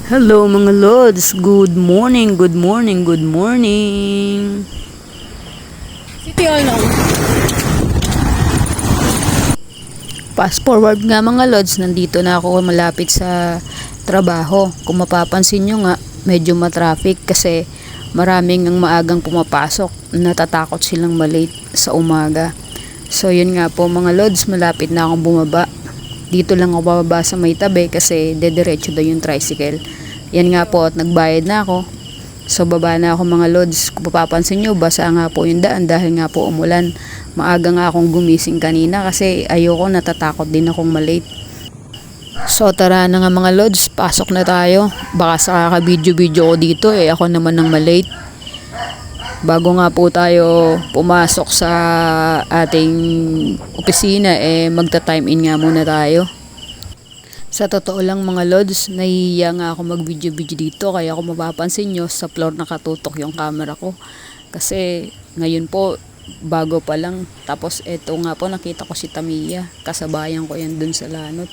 Hello mga Lods, good morning, good morning, good morning. City ano? Fast forward nga mga Lods, nandito na ako malapit sa trabaho. Kung mapapansin nyo nga, medyo matraffic kasi maraming ang maagang pumapasok. Natatakot silang malate sa umaga. So yun nga po mga Lods, malapit na akong bumaba. Dito lang ako bababa sa may tabi kasi dediretso daw yung tricycle. Yan nga po at nagbayad na ako. So baba na ako mga Lods. Kung papapansin nyo, basa nga po yung daan dahil nga po umulan. Maaga nga akong gumising kanina kasi ayoko, natatakot din akong malate. So tara na nga mga Lods, pasok na tayo. Baka sa kaka-video ko dito ako naman ng malate. Bago nga po tayo pumasok sa ating opisina magta-time in nga muna tayo. Sa totoo lang mga Lods, nahihiya nga ako mag-video dito kaya kung mapapansin nyo sa floor nakatutok yung camera ko. Kasi ngayon po bago pa lang, tapos eto nga po nakita ko si Tamiya, kasabayan ko yan dun sa Lanot.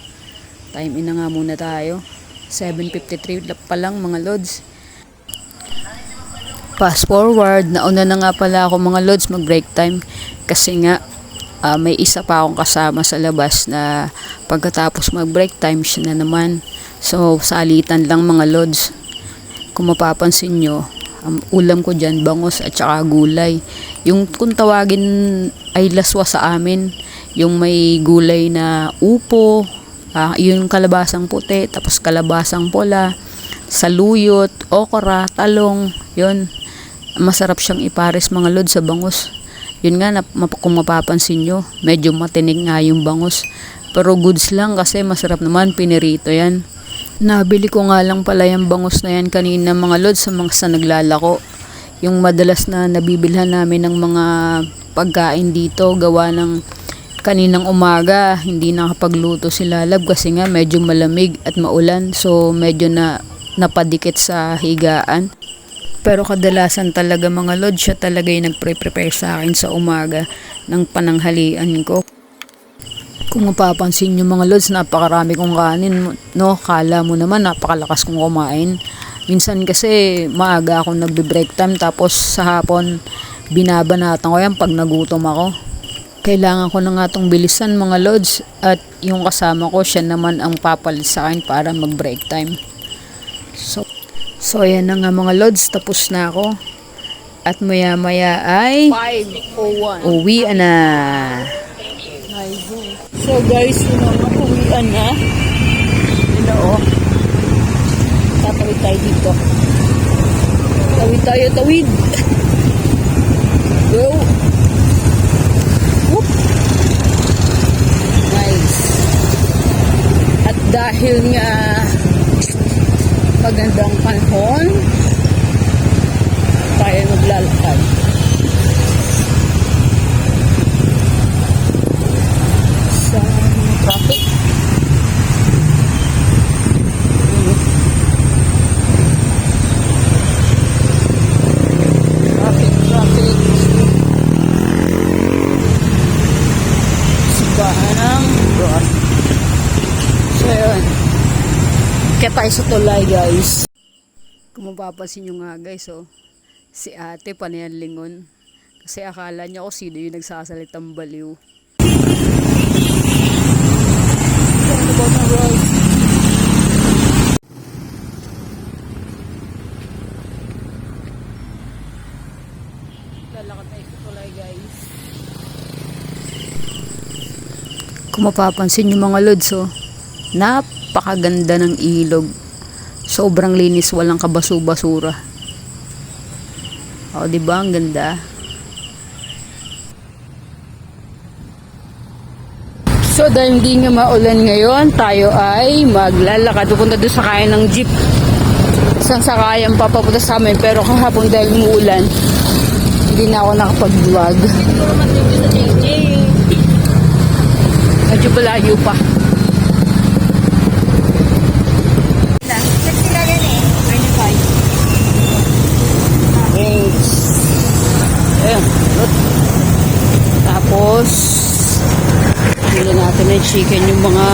Time in na nga muna tayo, 7:53 pa lang mga Lods. Fast forward, nauna na nga pala ako mga Lods mag break time kasi nga may isa pa akong kasama sa labas na pagkatapos mag break time siya na naman. So salitan lang mga Lods. Kung mapapansin nyo, ulam ko dyan bangus at saka gulay. Yung kung tawagin ay laswa sa amin, yung may gulay na upo, yung kalabasang puti, tapos kalabasang pula, saluyot, okra, talong, yun. Masarap siyang ipares mga Lods sa bangus. Yun nga, kung mapapansin nyo, medyo matinig nga yung bangus. Pero goods lang kasi masarap naman, pinirito yan. Nabili ko nga lang pala yung bangus na yan kanina mga Lods sa mga sa naglalako. Yung madalas na nabibilhan namin ng mga pagkain dito, gawa ng kaninang umaga, hindi nakapagluto si Lalab kasi nga medyo malamig at maulan. So medyo napadikit sa higaan. Pero kadalasan talaga mga Lods, siya talaga yung nagpre-prepare sa akin sa umaga ng pananghalian ko. Kung mapapansin nyo mga Lods, napakarami kong kanin, no? Kala mo naman napakalakas kong kumain. Minsan kasi maaga akong nagbe-break time tapos sa hapon binabanatan ko yan pag nagutom ako. Kailangan ko na nga itong bilisan mga Lods at yung kasama ko siya naman ang papalit sa akin para mag-break time. So ayan na nga mga Lods, tapos na ako. At maya maya ay 5:01. uwi na. So guys, uwian na. Ito oh. Tatawid tayo dito. Tawid tayo, tawid. Go. Whoop. Nice. At dahil nga magandang panahon, tayo maglalakad. Sa traffic. Traffic. Sibahan ng bus. So yun. Kaya tayo sa tulay guys. Kung mapapansin nyo nga guys, si ate panayan lingon. Kasi akala niya ko sino yung nagsasalitang baliw. Lalakad tayo sa tulay guys. Kung mapapansin nyo mga Lods, napakaganda ng ilog. Sobrang linis, walang kabasu-basura. O, diba? Ang ganda. So, dahil hindi nga maulan ngayon, tayo ay maglalakad. Pupunta doon sa kaya ng jeep. Isang sakayan papapunta sa amin. Pero kahapon dahil umuulan, hindi na ako nakapag-vlog. Medyo palayo pa. Ayan. Tapos huli natin ng chicken yung mga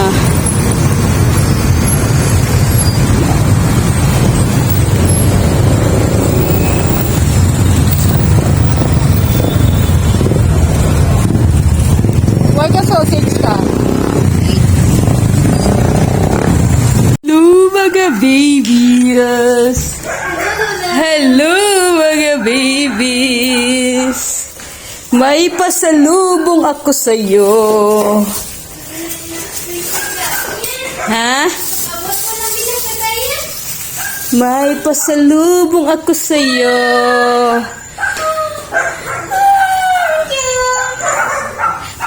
mga babies! Hello mga babies! May pasalubong ako sa'yo. Ha? May pasalubong ako sa'yo.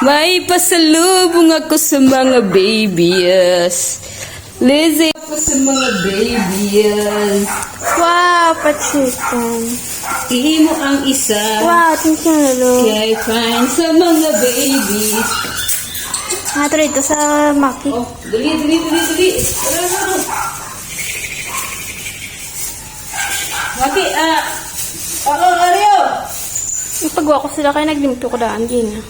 May pasalubong ako sa mga babies. Lizzie, ako sa mga babies. Wow, pachikan. Imo ang isa. Wow, thank you, Lolo. Kaya fine sa mga babies. Nato rito sa Maki. Oh, dali. Maki, Aryo! Ipagawa ko sila kaya naglimto ko daan, Gina.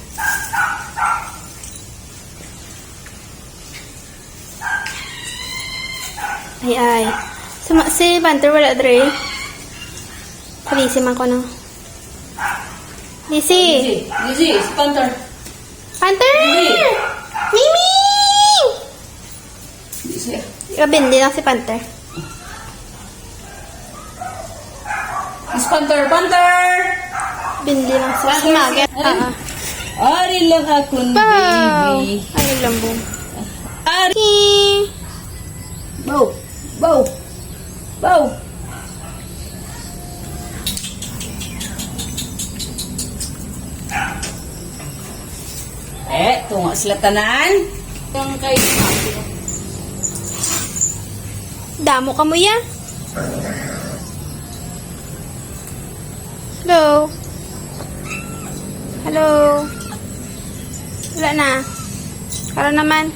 Ay. Si Panther wala, Dre. Kalisi man ko, no? Lisi! Lizzie, Panther. Panther! Lizzie! Mimi! Lizzie. Bindi lang si Panther. Panther! Bindi lang si Panther, Maget. Ari lang akong Wow! baby. Ay, naglambong. Ari! Bow! Tunga sila tanan. Yung kay Damo ka mo ya? Hello? Hello? Wala na. Para naman.